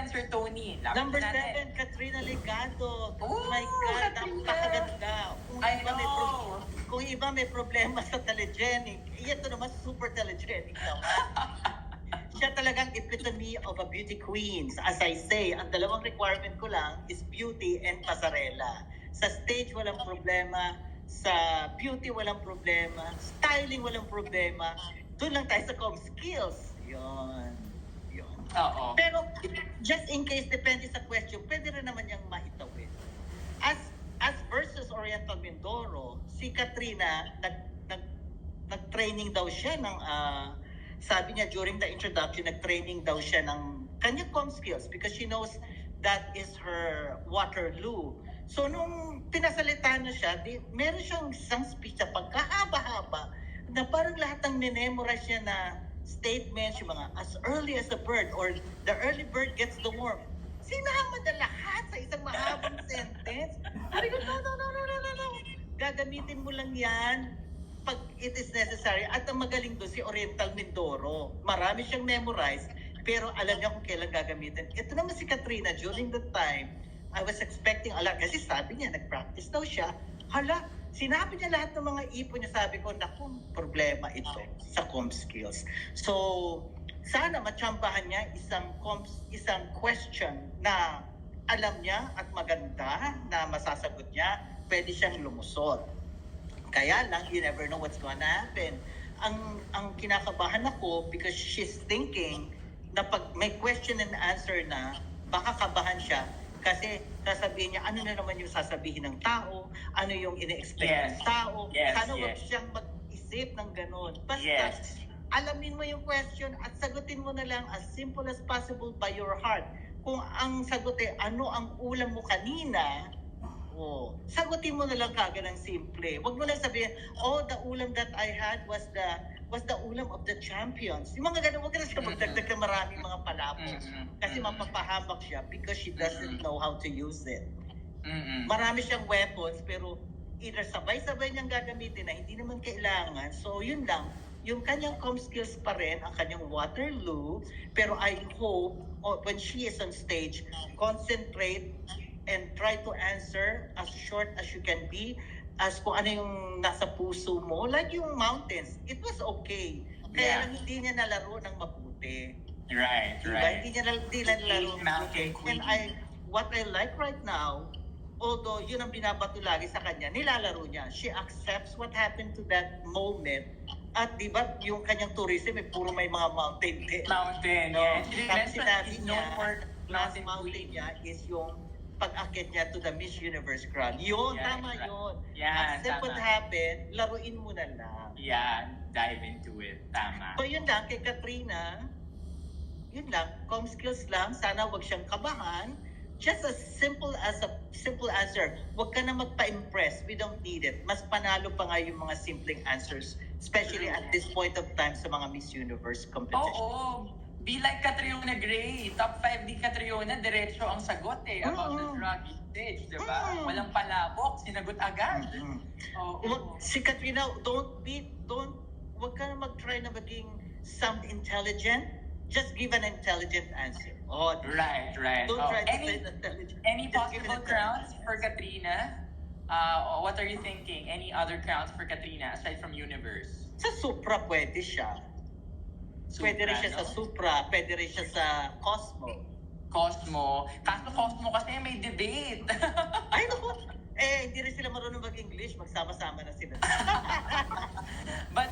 Sir Tony. Lapit Number na natin. 7, Katrina Legado. Oh Ooh, my God, Katrina! napakaganda. I know. Kung iba may problema sa telegenic, ito naman super telegenic naman. Siya talagang epitome of a beauty queen. As I say, ang dalawang requirement ko lang is beauty and pasarela. Sa stage walang problema, sa beauty walang problema, styling walang problema. Doon lang tayo sa com skills. Yun. Oo. Pero just in case, depende sa question, pwede rin naman niyang maitawid. As versus Oriental Mindoro, si Katrina, nag-training daw siya ng, sabi niya during the introduction, nag-training daw siya ng kanyang com skills because she knows that is her Waterloo. So nung pinasalita na siya, meron siyang isang speech na pagkahaba-haba na parang lahat ng memorize niya na statements, yung mga as early as the bird or the early bird gets the worm. Sinama na lahat sa isang mahabang sentence. Sabi ko, no. Gagamitin mo lang yan pag it is necessary. At ang magaling doon si Oriental Mindoro. Marami siyang memorize, pero alam niya kung kailan gagamitin. Ito naman si Katrina, during the time, I was expecting a lot. Kasi sabi niya, nag-practice daw siya. Hala, sinabi niya lahat ng mga ipon niya. Sabi ko, naku, problema ito sa com skills. So, sana matsambahan niya isang question na alam niya at maganda na masasagot niya, pwede siyang lumusot. Kaya lang, you never know what's gonna happen. Ang kinakabahan ako because she's thinking na pag may question and answer na, baka kabahan siya kasi sasabihin niya, ano na naman yung sasabihin ng tao, ano yung ine-expect ng tao. Sana wag siyang mag-isip ng ganun. Basta, alamin mo yung question at sagutin mo na lang as simple as possible by your heart. Kung ang sagot ay ano ang ulam mo kanina, sagutin mo na lang kagad ng simple. Huwag mo lang sabihin, the ulam that I had was the ulam of the champions. Yung mga ganun, huwag ka na siya magdagdag na maraming mga palabos. Kasi mapapahamak siya because she doesn't know how to use it. Marami siyang weapons, pero either sabay-sabay niyang gagamitin na hindi naman kailangan. So yun lang, yung kanyang com skills pa rin, ang kanyang Waterloo, pero I hope when she is on stage, concentrate and try to answer as short as you can be, as kung ano yung nasa puso mo. Like yung mountains, it was okay. Kaya lang hindi niya nalaro ng mabuti. Right. Hindi niya nalaro ng mabuti. And what I like right now, although yun ang binabato lagi sa kanya, nilalaro niya. She accepts what happened to that moment. At di ba yung kanyang tourism, puro may mga mountain din. Mountain, yes. Tapos sinabi niya, last mountain niya is yung pag-akit niya to the Miss Universe crown. Yun, tama yun. Accept what happened, laruin mo na lang. Yeah, dive into it. Tama. So yun lang, kay Katrina, yun lang, com skills lang, sana wag siyang kabahan. Just as simple answer. Huwag ka na magpa-impress. We don't need it. Mas panalo pa nga yung mga simpleng answers, especially at this point of time sa mga Miss Universe competition. Oo. Be like Catriona Gray. Top 5 di Catriona, diretso ang sagot about the drug usage, di ba? Walang palabok, sinagot agad. Si Katrina, wag ka na mag-try na maging sound intelligent. Just give an intelligent answer. Right. Don't try to say intelligent. Any possible crowns for Katrina? What are you thinking? Any other crowns for Katrina aside from Universe? Sa Supra pwede siya. Pwede rin siya sa Supra, pwede rin siya sa Cosmo. Kaso Cosmo kasi may debate. Ay, naku. Hindi rin sila marunong mag-English. Magsama-sama na sila. But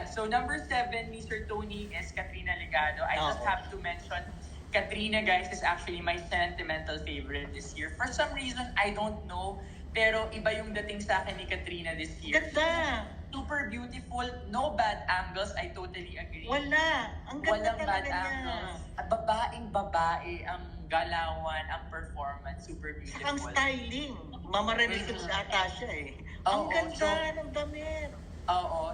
so number 7, Mr. Tony is Katrina Legado. I just have to mention, Katrina, guys, is actually my sentimental favorite this year. For some reason, I don't know, pero iba yung dating sa akin ni Katrina this year. Ganda! Super beautiful, no bad angles, I totally agree. Wala. Ang ganda Walang talaga bad niya. angles. Babaeng-babae ang galawan, ang performance, super beautiful. Ang styling. Mamarinig ata siya Ang ganda ng damit.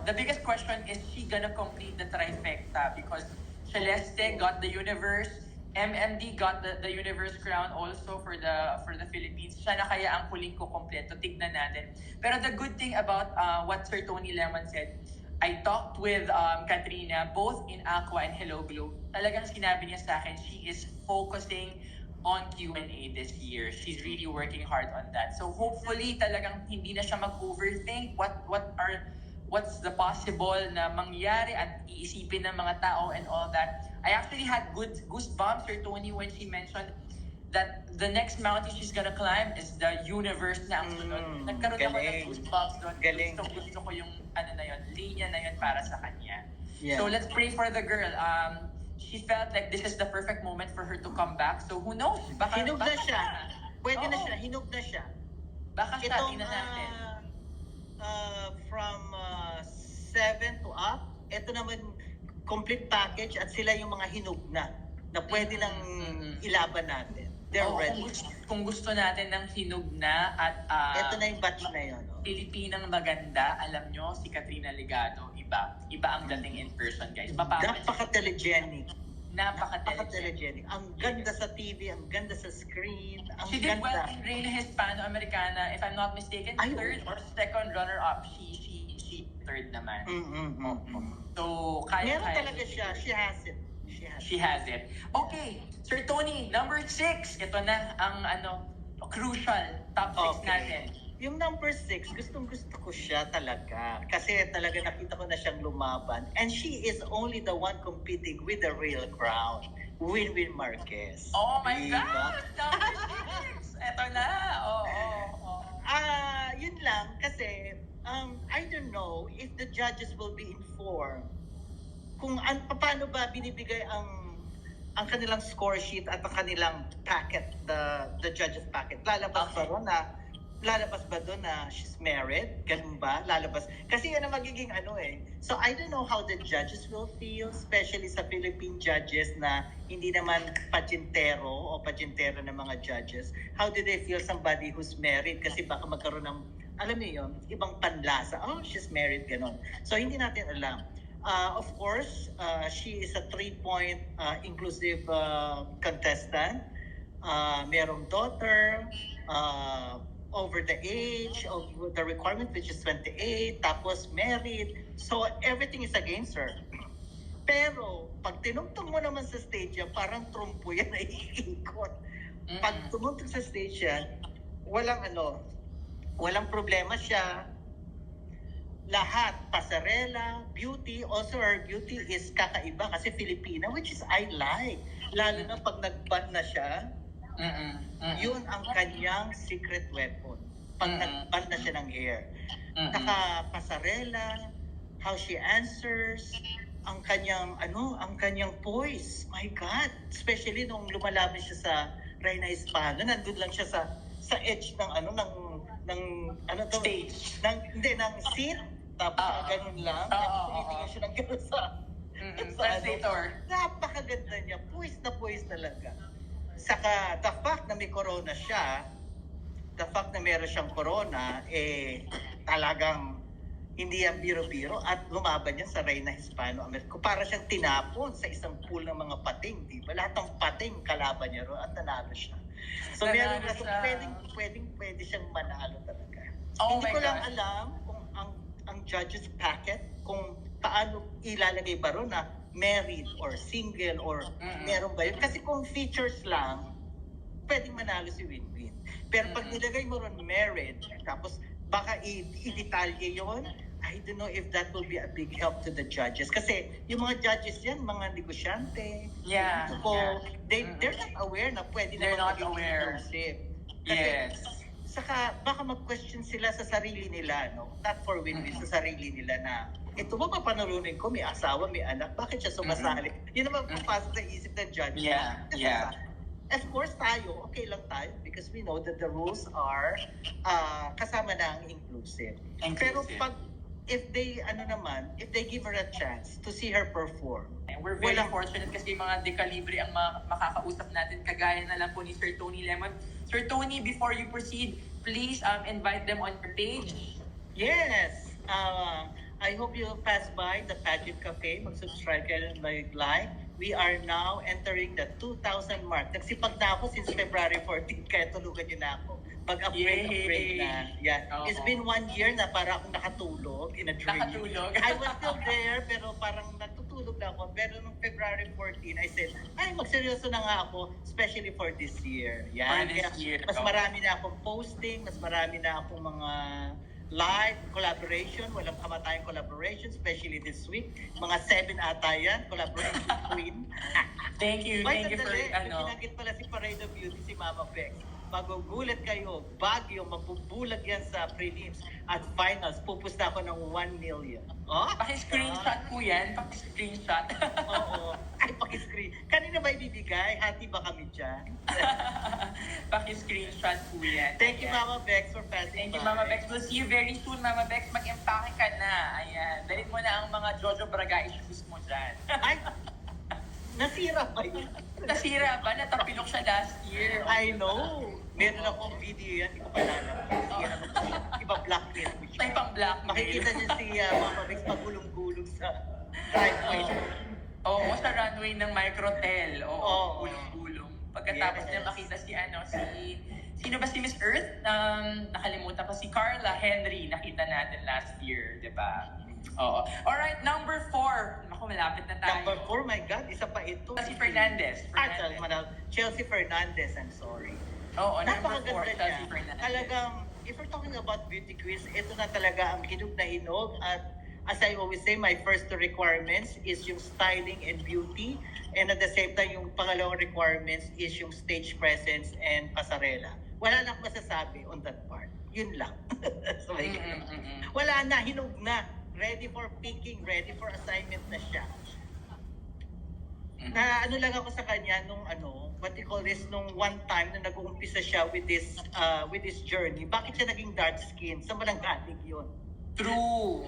The biggest question is she gonna complete the trifecta because Celeste got the Universe, MMD got the Universe crown also for the Philippines. Siya na kaya ang huling ko kompleto. Tignan natin. Pero the good thing about what Sir Tony Lemon said, I talked with Katrina both in Aqua and Hello Glow. Talagang sinabi niya sa akin, she is focusing on Q&A this year. She's really working hard on that. So hopefully talagang hindi na siya mag-overthink what's the possible na mangyari at iisipin ng mga tao and all that. I actually had good goosebumps, Sir Tony, when she mentioned that the next mountain she's gonna climb is the universe na ang sunod. Nagkaroon ako ng galing. goosebumps doon. Galing. Gusto ko yung ano na yun, linya na yun para sa kanya. Yeah. So let's pray for the girl. She felt like this is the perfect moment for her to come back. So who knows? Hinug na siya. Pwede na Oo. siya, hinug na siya. Baka siya, Itong tingnan natin. from 7 to up, ito naman complete package at sila yung mga hinug na pwede nang ilaban natin. They're Oo, ready. kung gusto natin ng hinog na at Ito na yung batch na yun. Oh. Pilipinang maganda, alam nyo, si Katrina Ligado, iba ang dating in person, guys. Napaka-telegenic. Napaka-telegenic. Ang ganda sa TV, ang ganda sa screen, ang She did well ganda. in Reina Hispano-Americana. If I'm not mistaken, Ay, third or second runner-up. She third naman. So, kaya Meron talaga siya. She has it. She has it. Okay, Sir Tony, number 6. Ito na ang crucial top 6 natin. Yung number 6, gustong-gusto ko siya talaga. Kasi talaga nakita ko na siyang lumaban. And she is only the one competing with the real crown. Winwin Marquez. Oh my Diba? God! Number 6! Ito na! Yun lang. Kasi, I don't know if the judges will be informed kung paano ba binibigay ang kanilang score sheet at ang kanilang packet, the judges packet. Lalabas ba doon na she's married? Ganun ba? Lalabas. Kasi yan ang magiging So I don't know how the judges will feel, especially sa Philippine judges na hindi naman pageantero o pageantera ng mga judges. How do they feel somebody who's married? Kasi baka magkaroon ng, alam niyo yun, ibang panlasa. Oh, she's married, ganun. So hindi natin alam. Of course, she is a 3-point inclusive contestant. Merong daughter, over the age of the requirement, which is 28, tapos married. So everything is against her. Pero pag tinungtong mo naman sa stage yan, parang trumpo yan na iikot. Pag tumungtong sa stage yan, walang problema siya. Lahat, pasarela, beauty, also her beauty is kakaiba kasi Filipina, which is I like. Lalo na pag nag-ban na siya, yun ang kanyang secret weapon. Pag nag-ban na siya ng hair. Naka-pasarela, how she answers, ang kanyang poise. My God! Especially nung lumalaban siya sa Reina Hispano, nandun lang siya sa edge ng stage. ng seat. Tapos ganun lang. Tumitingin siya ng ganun sa translator. Napakaganda niya. Puwis talaga. Saka the fact na may corona siya, the fact na meron siyang corona, talagang hindi yan biro-biro at lumaban niya sa Reina Hispano-America. Para siyang tinapon sa isang pool ng mga pating. Di ba? Lahat ng pating kalaban niya ron at nanalo siya. So meron na pwede siyang manalo talaga. Hindi ko lang alam kung ang judges packet, kung paano ilalagay ba ron na married or single or meron ba yun? Kasi kung features lang, pwedeng manalo si Winwin. Pero pag nilagay mo ron married, tapos baka i-detalye yun, I don't know if that will be a big help to the judges. Kasi yung mga judges yan, mga negosyante. Yeah. So, they're not aware na pwede They're naman not maging aware. inclusive. Yes. Saka baka mag-question sila sa sarili nila, no? Not for Winwin, sa sarili nila na ito ba papanalunin ko, may asawa, may anak, bakit siya sumasali? Yun naman papasok sa isip ng judge. Yeah. Of course tayo, okay lang tayo because we know that the rules are kasama na ang inclusive. Pero if they give her a chance to see her perform. We're very fortunate kasi mga dekalibre ang makakausap natin kagaya na lang po ni Sir Tony Lemon. Sir Tony, before you proceed, please invite them on your page. Yes. I hope you'll pass by the Pageant Cafe, mag-subscribe kayo and mag-like. We are now entering the 2,000 mark. Nagsipag na ako since February 14, kaya tulugan niyo na ako. Pag-upgrade na. Yeah. Oo. It's been 1 year na para akong nakatulog in a dream. Nakatulog. I was still there, pero parang natutulog na ako. Pero nung February 14, I said, ay, magseryoso na nga ako, especially for this year. Yan. For this Kaya year, mas oo. marami na akong posting, mas marami na akong mga live collaboration, walang kamatayang collaboration, especially this week. Mga 7 ata yan, collaboration queen. Thank you for, Pinagit pala si Parade of Beauty, si Mama Bex. Magugulat kayo, Baguio, mabubulag yan sa prelims at finals. Pupusta ako ng 1 million. Oh? Paki-screenshot po yan, paki-screenshot. Oo. Ay, paki-screen. Kanina ba ibibigay? Hati ba kami dyan? Paki-screenshot po yan. Thank you, Ayan. Mama Bex, for passing Thank you, by. Mama Bex. We'll see you very soon, Mama Bex. Mag-empake ka na. Ayan. Dalhin mo na ang mga Jojo Braga issues mo dyan. Ay, nasira pa yun. Nasira ba? Natapilok siya last year. I know. Meron akong video yan, hindi ko pa lalabas. Iba blacklist mo siya. May pang-blackmail. Makikita niyo si Mama Bex pagulong-gulong sa driveway. Oo, sa runway ng Microtel. Oo, Oo. gulong-gulong. Pagkatapos Yes. niya makita sino ba si Miss Earth? Nakalimutan ko si Carla Henry. Nakita natin last year, di ba? Oo. Alright, number 4. Naku, malapit na tayo. Number 4, my God, isa pa ito. Si Fernandez. Chelsea Fernandez, I'm sorry. Oo, number 4. Napakaganda Chelsea niya. Fernandez. Talagang, if we're talking about beauty quiz, ito na talaga ang hinog na hinog. At as I always say, my first 2 requirements is yung styling and beauty. And at the same time, yung pangalawang requirements is yung stage presence and pasarela. Wala na akong masasabi on that part. Yun lang. So, wala na, hinog na. Ready for picking, ready for assignment na siya. Na ano lang ako sa kanya nung what you call this, nung one time na nag-uumpisa siya with this journey. Bakit siya naging dark skin? Saan ba nang galing yun? True.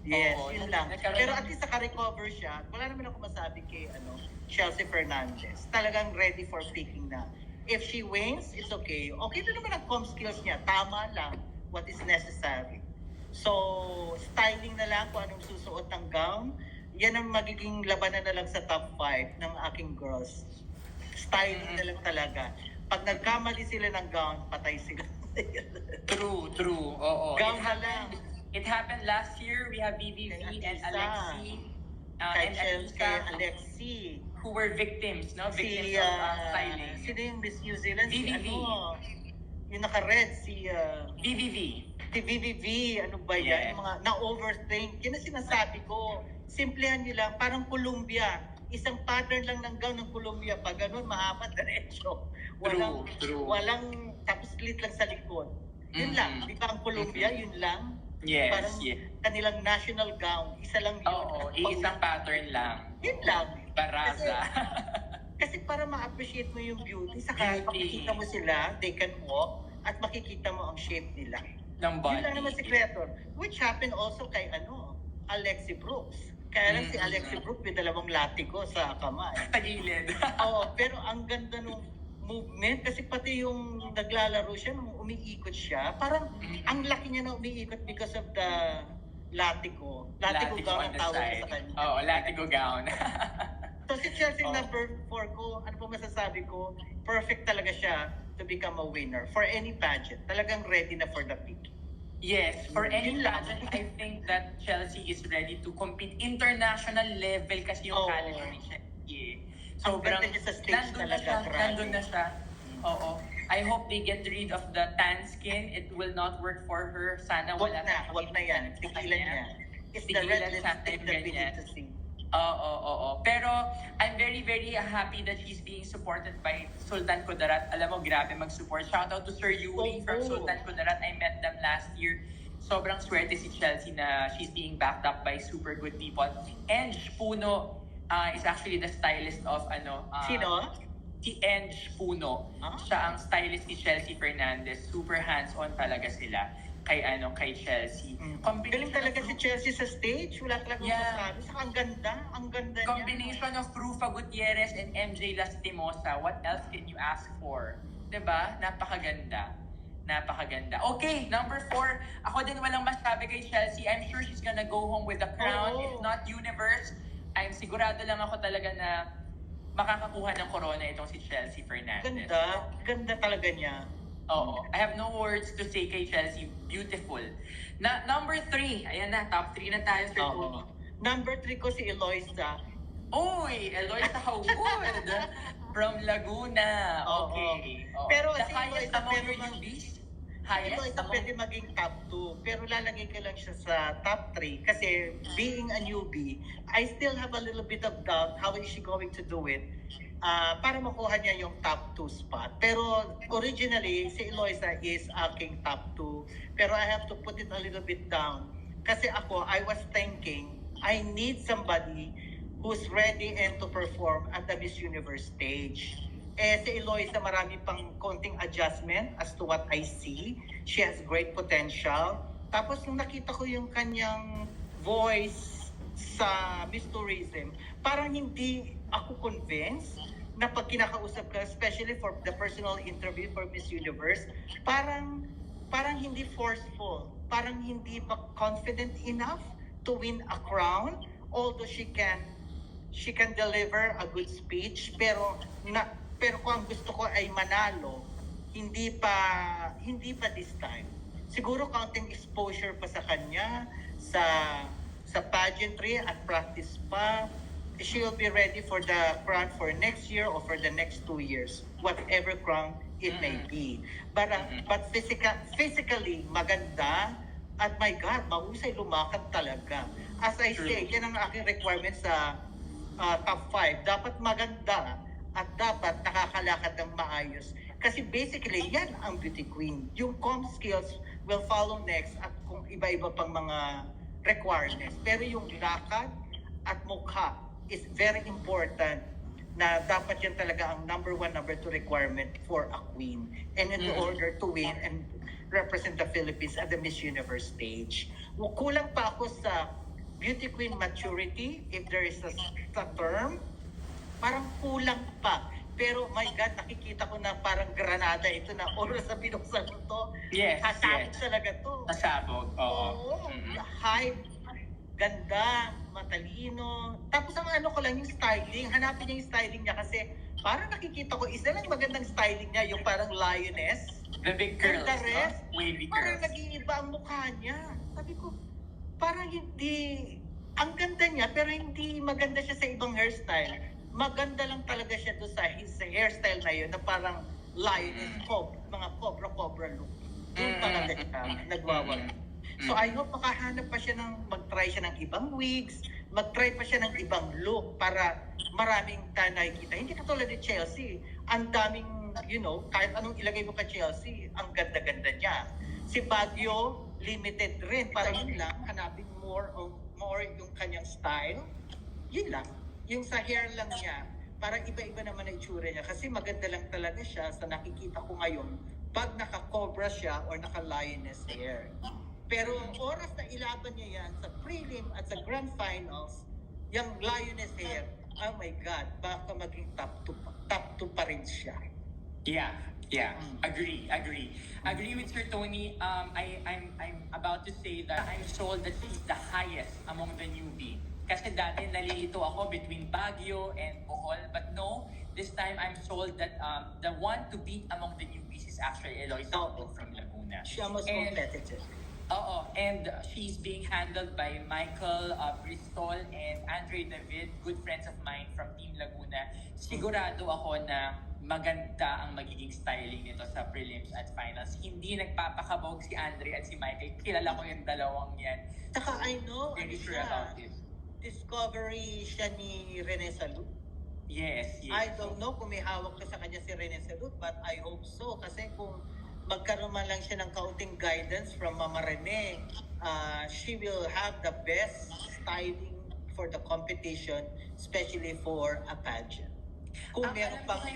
Yes, Oo, yun lang. nagkaroon Pero ng- at least naka-recover siya. Wala naman ako masabi kay Chelsea Fernandez. Talagang ready for picking na. If she wins, it's okay. Okay na naman ang comm skills niya. Tama lang what is necessary. So, styling na lang kung anong susuot ng gown. Yan ang magiging labanan na lang sa top 5 ng aking girls. Styling na lang talaga. Pag nagkamali sila ng gown, patay sila. True. Oo. Gown na lang. It happened last year. We have VVV Kay and Atisa. Alexi. Kay And Chelsea, Atisa, Alexi. who were victims, no? Victims Si, of styling. sino yung Miss New Zealand? VVV. Yung naka-red, si VVV. VVV, ano ba yan? Yeah. Yung mga na-overthink. Yan ang sinasabi ko. Simplehan nyo lang, parang Columbia. Isang pattern lang ng gown ng Columbia. Pag ganun, mahaba, diretso. True. Walang, tapos split lang sa likod. Yun lang. Di ba ang Columbia, yun lang? Yes, Parang yes. kanilang national gown. Isa lang yun. Oo, iisang pattern lang. Yun lang. Baraza. Kasi para ma-appreciate mo yung beauty, saka Beauty. makikita mo sila, they can walk, at makikita mo ang shape nila. ng Yun lang body. naman sikreto. Which happened also kay Alexi Brooks. Kaya lang si Alexi Brooks may 2 latiko sa kamay. Tagilid. Oo, pero ang ganda nung movement kasi pati yung naglalaro siya nung umiikot siya, parang ang laki niya na umiikot because of the latiko. Latiko gown on ang the tawag side. sa kanya. Oo, latigo gown. So si Chelsea Oh. number 4 ko, ano po masasabi ko, perfect talaga siya to become a winner for any pageant. Talagang ready na for the pick. Yes, for any Yun lang. pageant, I think that Chelsea is ready to compete international level kasi yung Oo. caliber ni Chelsea. Ang ganda niya sa stage talaga, grabe. Nandun na siya. Oo. I hope they get rid of the tan skin. It will not work for her. Sana Wag wala na, wag na yan. sa Tigilan kanya. niya. It's the Tigilan red siya, lipstick that we ganyan. need to see. Oo. Pero I'm very, very happy that she's being supported by Sultan Kudarat. Alam mo, grabe mag-support. Shout out to Sir Yuri from Oo. Sultan Kudarat. I met them last year. Sobrang swerte si Chelsea na she's being backed up by super good people. And Puno is actually the stylist of Sino? Si Ange Puno. Ah? Siya ang stylist ni Chelsea Fernandez. Super hands-on talaga sila kay Chelsea. Galing talaga si Chelsea sa stage. Wala talagang Yeah. masabi. Saka ang ganda niya. Combination of Rufa Gutierrez and MJ Lastimosa. What else can you ask for? 'Di ba? Napakaganda. Okay, number 4. Ako din walang masabi kay Chelsea. I'm sure she's gonna go home with the crown. Oo. If not universe, I'm sigurado lang ako talaga na makakakuha ng corona itong si Chelsea Fernandez. Ganda talaga niya. Oo. I have no words to say kay Chelsea. Beautiful. Number 3. Ayan na, top 3 na tayo, Sir Tony. Oo. Number 3 ko si Eloisa. Uy, Eloisa Hawwood from Laguna. Oo. Okay. Oo. Pero The si highest Eloisa among pero your newbies? Si Highest Eloisa among... pwede maging top 2, pero lalagay ko lang siya sa top 3 kasi being a newbie, I still have a little bit of doubt how is she going to do it para makuha niya yung top 2 spot. Pero originally, si Eloisa is aking top 2, pero I have to put it a little bit down kasi ako, I was thinking, I need somebody who's ready and to perform at the Miss Universe stage. Si Eloisa marami pang konting adjustment as to what I see. She has great potential. Tapos nung nakita ko yung kanyang voice sa Miss Tourism, parang hindi ako convinced na pag kinakausap ka, especially for the personal interview for Miss Universe, parang hindi forceful, parang hindi pa confident enough to win a crown, although she can deliver a good speech, pero kung ang gusto ko ay manalo, hindi pa this time. Siguro counting exposure pa sa kanya sa pageantry at practice pa, she will be ready for the crown for next year or for the next 2 years, whatever crown it may be. But physically maganda at my God, mahusay lumakad talaga. As I say, yan ang aking requirement sa top 5. Dapat maganda at dapat nakakalakad ng maayos. Kasi basically, yan ang beauty queen. Yung comm skills will follow next at kung iba-iba pang mga requirements. Pero yung lakad at mukha is very important na dapat yan talaga ang number 1, number 2 requirement for a queen. And in order to win and represent the Philippines at the Miss Universe stage. Kulang pa ako sa beauty queen maturity, if there is a term, parang kulang pa. Pero my God, nakikita ko na parang granada ito na oras na binuksan mo to. Yes, Hasabog yes. talaga to. Nasabog, oo. Oo, hype, ganda, matalino. Tapos ang ano ko lang yung styling, hanapin niya yung styling niya kasi parang nakikita ko, isa lang magandang styling niya, yung parang lioness. The big curls, And the rest, no? Wavy parang curls. nag-iiba ang mukha niya. Sabi ko, parang hindi, ang ganda niya, pero hindi maganda siya sa ibang hairstyle. Maganda lang talaga siya doon sa his hairstyle na yun, na parang lioness, mga cobra look. Doon talaga siya, nagwawag. So I hope makahanap pa siya mag-try siya ng ibang wigs, mag-try pa siya ng ibang look para maraming tayo nakikita. Hindi katulad ni Chelsea, ang daming, kahit anong ilagay mo kay Chelsea, ang ganda-ganda niya. Si Baguio, limited rin. Para yun lang, hanapin more yung kanyang style. Yun lang. Yung sa hair lang niya, parang iba-iba naman ang itsura niya. Kasi maganda lang talaga siya sa nakikita ko ngayon pag naka-cobra siya or naka-lioness hair. Pero oras na ilaban niya yan sa prelim at sa grand finals, yung lioness hair, oh my God, baka maging top 2 pa rin siya. Yeah. Agree with Sir Tony. I'm about to say that I'm sold that she's the highest among the newbie. Kasi dati nalilito ako between Baguio and Bohol, but no, this time I'm sold that the one to beat among the newbies is actually Eloisa from Laguna. Siya mas competitive. And she's being handled by Michael Bristol and Andre David, good friends of mine from Team Laguna. Sigurado ako na maganda ang magiging styling nito sa prelims at finals. Hindi nagpapakabog si Andre at si Michael. Kilala ko yung dalawang yan. Saka I know, Very sure about it. Discovery siya ni Rene Salud. Yes. I don't know kung may hawak na sa kanya si Rene Salud, but I hope so. Kasi kung magkaroon man lang siya ng kaunting guidance from Mama Rene, she will have the best styling for the competition, especially for a pageant. Kung meron pang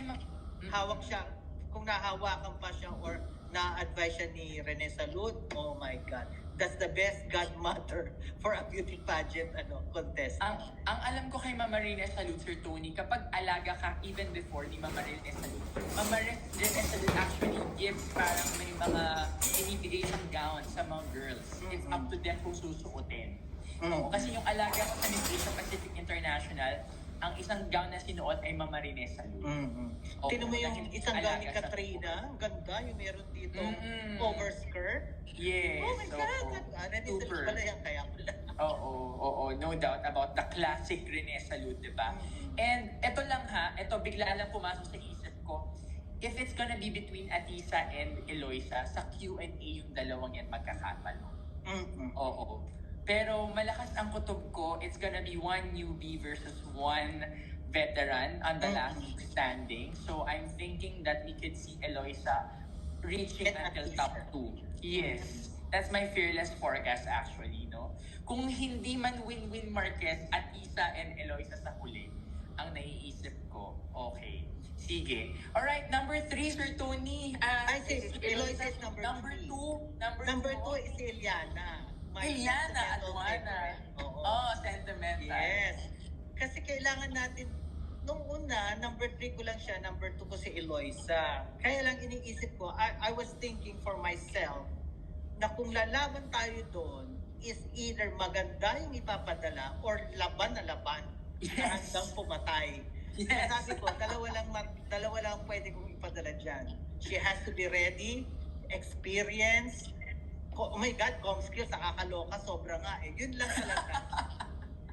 hawak siya, kung nahawakan pa siya or na-advise siya ni Rene Salud, oh my God, that's the best godmother for a beauty pageant contest. Ang alam ko kay Mama Rene Salud, Sir Tony, kapag alaga ka even before ni Mama Rene Salud, Mama Rene Salud actually gives parang may mga inibigay siyang gown sa mga girls. It's up to them kung susuotin. Oo, kasi yung alaga ko sa Miss Asia Pacific International, ang isang gown na sinuot ay Mama Rene Salud. Oo, Tinan mo yung dahil isang gown ni alaga siya. Katrina, ang ganda, yung meron dito Mm-mm. overskirt. Yes. Oh my God! Rene Salud super. pala yan, kaya pala. Oo, no doubt about the classic Rene Salud, di ba? And eto lang ha, eto bigla lang pumasok sa isip ko, if it's gonna be between Atisa and Eloisa, sa Q&A yung dalawang yan magkakatalo. Oo. Pero malakas ang kutob ko, it's gonna be one newbie versus one veteran on the last standing. So I'm thinking that we could see Eloisa reaching And until Atisa. top 2. Yes. That's my fearless forecast actually, no? Kung hindi man win-win Marquez, Atisa and Eloisa sa huli, ang naiisip ko, okay. Sige. Alright, number 3, Sir Tony. Ay, si Eloisa is number three. 2. Number 2 is si Eliana. My Eliana sentimental Aduana. favorite. Oo. Oh, sentimental. Yes. Kasi kailangan natin, nung una, number 3 ko lang siya, number 2 ko si Eloisa. Kaya lang iniisip ko, I was thinking for myself, na kung lalaban tayo doon, is either maganda yung ipapadala or laban na laban na Yes. hanggang pumatay. Yes. Sabi ko, dalawa lang pwede kong ipadala dyan. She has to be ready, experience. Oh my God, com skills, nakakaloka, sobra nga eh. Yun lang talaga.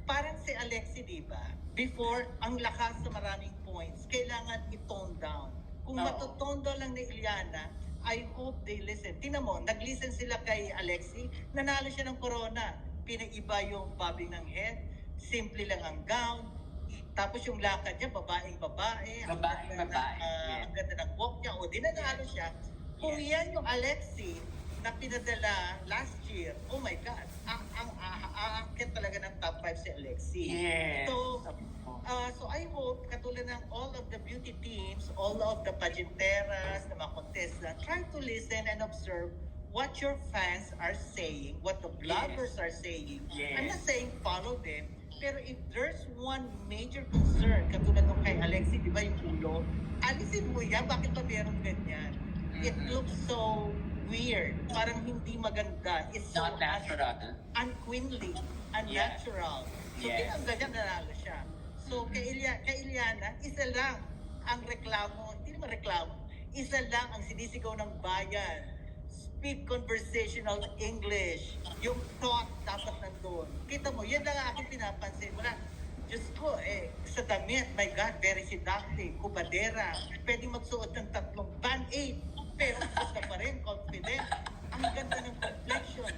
Parang si Alexi, di ba? Before, ang lakas sa maraming points, kailangan i-tone down. Kung Oo. matutone down lang ni Eliana, I hope they listen. Tingnan mo, nag-listen sila kay Alexi, nanalo siya ng corona. Pinaiba yung bobbing ng head, simple lang ang gown, tapos yung lakad niya, babaeng-babae. Babaeng babae, yes. Ang ganda ng walk niya, o di nanalo siya. Kung Yes. yan yung Alexi na pinadala last year, oh my God, ang aakit talaga ng top 5 si Alexi. Yes. So I hope, katulad ng all of the beauty teams, all of the pageanteras, na mga contestant, try to listen and observe what your fans are saying, what the bloggers are saying. Yes. I'm not saying follow them, pero if there's one major concern, katulad ng kay Alexi, di ba yung ulo, alisin mo yan, bakit ba meron ganyan? It looks so weird, parang hindi maganda. It's so Not natural. unqueenly, unnatural. So, Yes. tinanggal niya, nanalo siya. So, kay Eliana, isa lang ang reklamo, hindi naman reklamo, isa lang ang sinisigaw ng bayan. Speak conversational English. Yung thought dapat nandun. Kita mo, yan lang ang aking pinapansin. Wala, Diyos ko, sa damit, my God, very seductive, kubadera, pwede magsuot ng 3 band-aid, pero gusto pa rin, confident. Ang ganda ng complexion.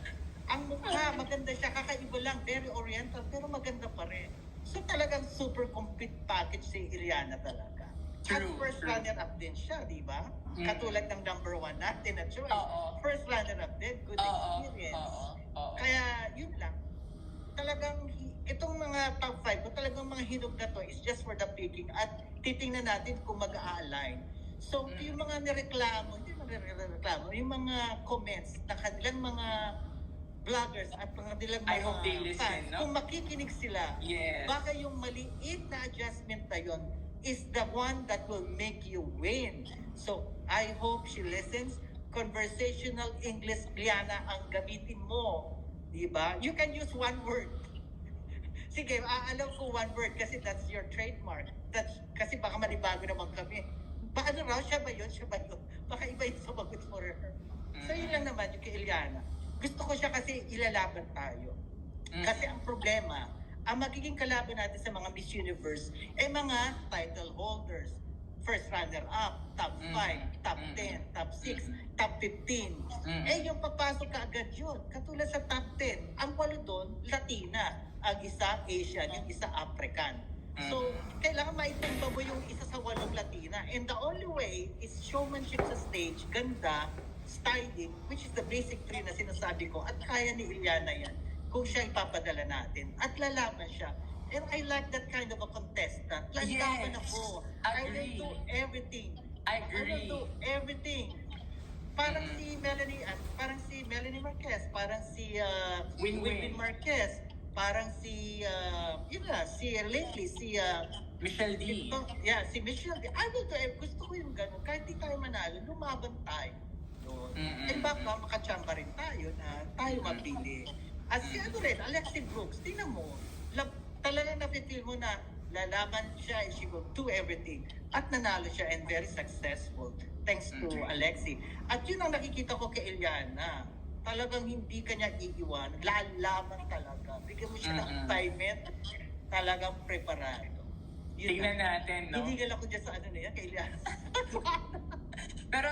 Ang mukha, maganda siya, kakaiba lang, very oriental, pero maganda pa rin. So talagang super complete package si Eliana talaga. At True, first true. runner-up din siya, di ba? Mm. Katulad ng number 1 natin na choice. Oo. First runner-up din, good Oo. experience. Oo. Kaya yun lang. Talagang itong mga top 5 ko, talagang mga hinog na to is just for the picking at titingnan natin kung mag-a-align. So yung mga nireklamo, hindi mga nireklamo, yung mga comments na kanilang mga vloggers at kanilang I mga hope they listen, fans, no? kung makikinig sila, Yes. baka yung maliit na adjustment na yun is the one that will make you win. So, I hope she listens. Conversational English, Liana, ang gamitin mo. Diba? You can use one word. Sige, alam ko one word kasi that's your trademark. Kasi baka manibago naman kami. Ano raw? Siya ba yun? Baka iba yung sumagot for her. So, yun lang naman yung kay Eliana. Gusto ko siya kasi ilalaban tayo. Kasi ang problema, ang magiging kalaban natin sa mga Miss Universe ay mga title holders. First runner-up, top 5, top 10, top 6, top 15. Yung papasok ka agad yun. Katulad sa top 10, ang 8 doon, Latina. Ang isa, Asian, yung isa, African. So, kailangan maitumba mo yung isa sa 8 Latina. And the only way is showmanship sa stage, ganda, styling, which is the basic 3 na sinasabi ko. At kaya ni Eliana yan kung siya ipapadala natin. At lalaban siya. And I like that kind of a contestant. Lalaban ako. I will Agree. do everything. I I will agree. do everything. Parang si Melanie Marquez, parang si Win-win. Win Marquez, parang si lately, si Michelle D. si Michelle D. I will do gusto ko yung ganun. Kahit di tayo manalo, lumaban tayo. Doon. And baka makachamba rin tayo na tayo mapili. At si Alexi Brooks, tingnan mo, talagang napipil mo na lalaban siya and she will do everything. At nanalo siya and very successful thanks to Alexi. At yun ang nakikita ko kay Eliana. Talagang hindi kanya iiwan. Lalaban talaga. Bigyan mo siya ng assignment. Talagang preparado. Yun Tingnan lang. natin, no? Hindi ako dyan sa ano na yan, kay Eliana. Pero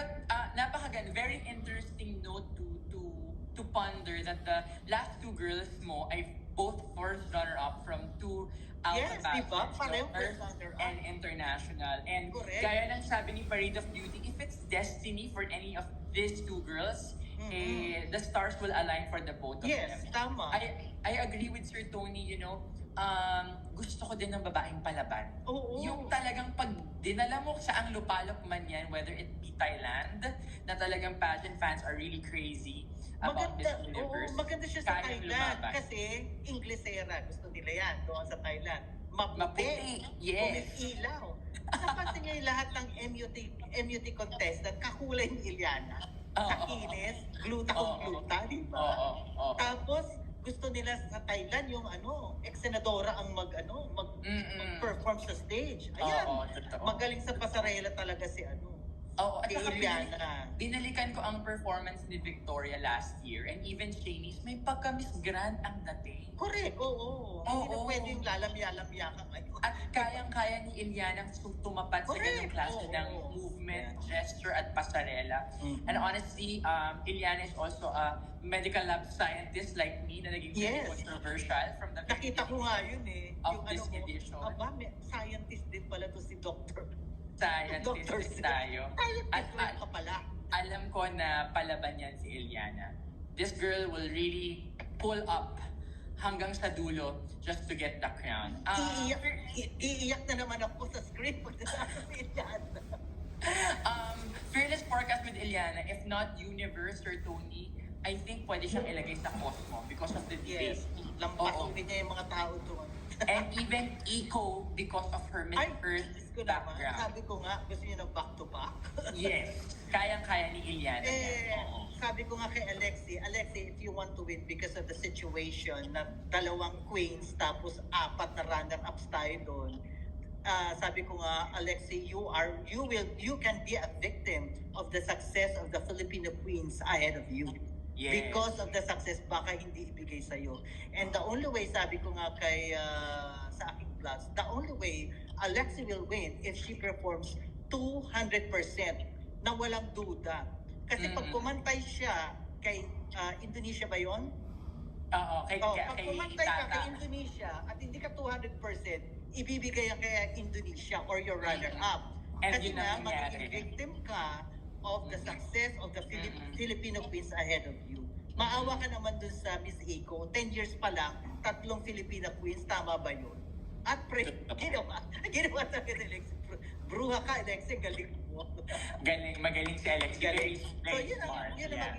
napakaganda, very interesting note to ponder that the last two girls mo ay both first runner-up from two Yes, Alpha diba? Bastions, Pareho so first Earth runner-up. and International. And Correct. gaya ng sabi ni Parade of Beauty, if it's destiny for any of these two girls, the stars will align for the both of Yes, them. tama. I agree with Sir Tony, you know, gusto ko din ng babaeng palaban. Oo. Yung talagang pag dinala mo sa ang lupalop man yan, whether it be Thailand, na talagang pageant fans are really crazy about Maganda, this universe. maganda siya sa kayang Thailand lumaban. kasi Inglesera, gusto nila yan doon sa Thailand. Maputi, Maputi, yes. umiilaw. Napansin niyo yung lahat ng MUT contestant, kakulay ni Iliana. Sa Oo. kinis, gluta Oo. kung gluta, di ba? Oo. Tapos, gusto nila sa Thailand yung ex-senadora ang mag-perform sa stage. Ayan, Oo, totoo. magaling sa pasarela talaga si Oo, at si saka Iliana. binalikan ko ang performance ni Victoria last year and even Shanice, may pagka-Miss Grand ang dating. Correct, oo. Hindi na Oo. pwedeng lalamya-lamya ka ngayon. At kayang-kaya ni Iliana tumapat sa ganung Correct, klase oo. ng movement, gesture at pasarela. Mhm. And honestly, Iliana is also a medical lab scientist like me na naging very Yes. controversial from the very Nakita ko nga yun eh. Of Yung this mo, edition. aba, scientist din pala to si Dr. scientist Dr. din tayo. At Scientist ka pala. alam ko na palaban yan si Iliana. This girl will really pull up hanggang sa dulo just to get the crown. Iiyak na naman ako sa screen pag nasabi si Iliana. Fearless forecast with Iliana, if not Universe or Tony, I think pwede siyang ilagay sa Cosmo because of the Yes, debate. lampasin niya yung mga tao doon. And even Eco because of her Miss Ay, Earth Diyos ko naman. background. Sabi ko nga, gusto niya ng back-to-back. Yes, kayang-kaya ni Iliana yan. Oo. Sabi ko nga kay Alexi, if you want to win because of the situation na dalawang queens tapos apat na runner-ups tayo doon, sabi ko nga, Alexi, you can be a victim of the success of the Filipino queens ahead of you. Yes. Because of the success, baka hindi ibigay sa'yo. And the only way, sabi ko nga kay sa aking vlogs, the only way Alexi will win if she performs 200% na walang duda. Kasi pag kumantay siya kay Indonesia ba yon? Oo, kay Pag kumantay ka Tata. kay Indonesia at hindi ka 200%, ibibigay yan kay Indonesia or your runner-up. And Kasi yun nga, ang nangyari. magiging victim ka of the success of the Filipino queens ahead of you. Maawa ka naman dun sa Miss Eco, 10 years pa lang, 3 Filipina queens, tama ba yun? At ginawa talaga ni Alexi. Bruha ka, Alexi, galing mo. Magaling si Alex. Galing. Very So smart. yun ang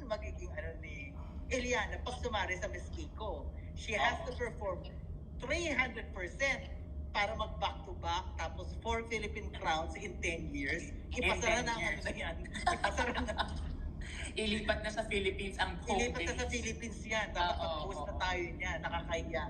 magiging ni Eliana pag sumari sa Miss Eco. She has to perform 300% para mag-back-to-back, tapos 4 Philippine crowns in 10 years. Ipasara 10 na ang years. na yan. Ipasara na. Ilipat na sa Philippines ang Ilipat na sa base. Philippines yan. Dapat Oo, mag-post na oo. tayo niya. Nakakahiya.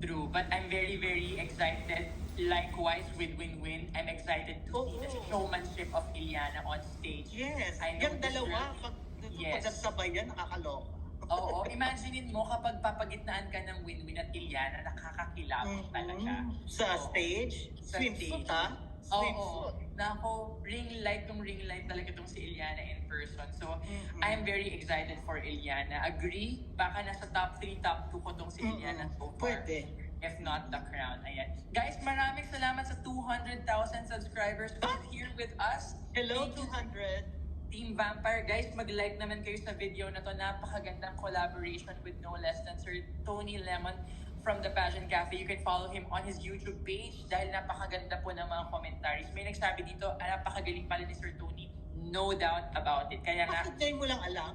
True, but I'm very, very excited. Likewise with Win-Win, I'm excited to see the Oo. showmanship of Iliana on stage. Yes. I know Yung this dalawa, girl- pag Yes. nagsabay yan, nakakaloka. Oo, imaginein mo kapag papagitnaan ka ng Win-Win at Iliana, nakakakilabot talaga. Sa Oo. stage, Sa swimsuit stage. ha? Oo. Swimsuit. Nako, ring light talaga itong si Iliana in person. So, Mhm. I'm very excited for Iliana. Agree? Baka nasa top 3, top 2 ko tong si Iliana so far. Pwede. If not the crown. Ayan. Guys, maraming salamat sa 200,000 subscribers who's here with us. Hello, Thank you, 200. Team Vampire. Guys, mag-like naman kayo sa video na to. Napakagandang collaboration with no less than Sir Tony Lemon from The Pageant Cafe. You can follow him on his YouTube page dahil napakaganda po ng mga commentaries. May nagsabi dito, napakagaling pala ni Sir Tony. No doubt about it. Kaya nga, Bakit ngayon mo lang alam?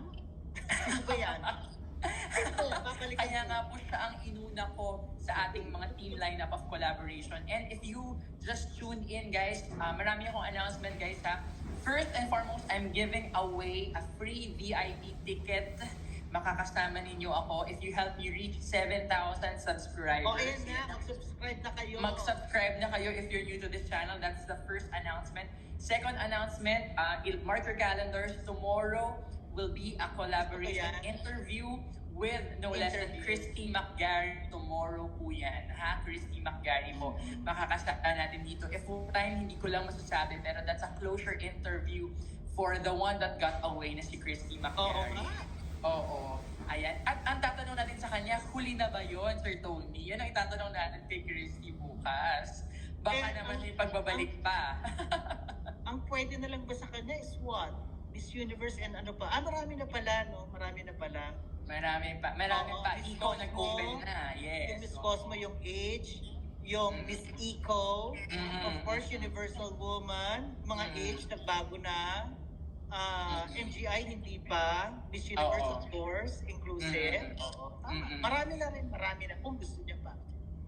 Ano ba yan? Babalikan kaya ko. nga po siya ang inuna ko sa ating mga team lineup of collaboration. And if you just tuned in, guys, marami akong announcement, guys, ha. First and foremost, I'm giving away a free VIP ticket. makakasama ninyo ako if you help me reach 7,000 subscribers. O ayan na, mag-subscribe na kayo. Mag-subscribe na kayo if you're new to this channel. That's the first announcement. Second announcement, mark your calendars. Tomorrow will be a collaboration interview with no less than Christy McGarry. Tomorrow po yan. Ha? Christy McGarry po. Makakasama natin dito. If full time, hindi ko lang masasabi. Pero that's a closure interview for the one that got away na si Christy McGarry. Oo. Ayan. At ang tatanong natin sa kanya, huli na ba yun, Sir Tony? Yan ang itatanong natin kay Christy bukas. Baka naman may pagbabalik pa. Ang pwede na lang ba sa kanya is what? Miss Universe and ano pa? Marami na pala, no? Marami na pala. Marami pa. Miss Ikaw Cosmo, nag-open na. Yes. Yung Miss Cosmo, yung Age, yung Miss Eco, of course, Universal Woman, mga Age, nagbago na. MGI, hindi pa. Miss Universe, of course, inclusive. Marami na rin, kung gusto niya pa.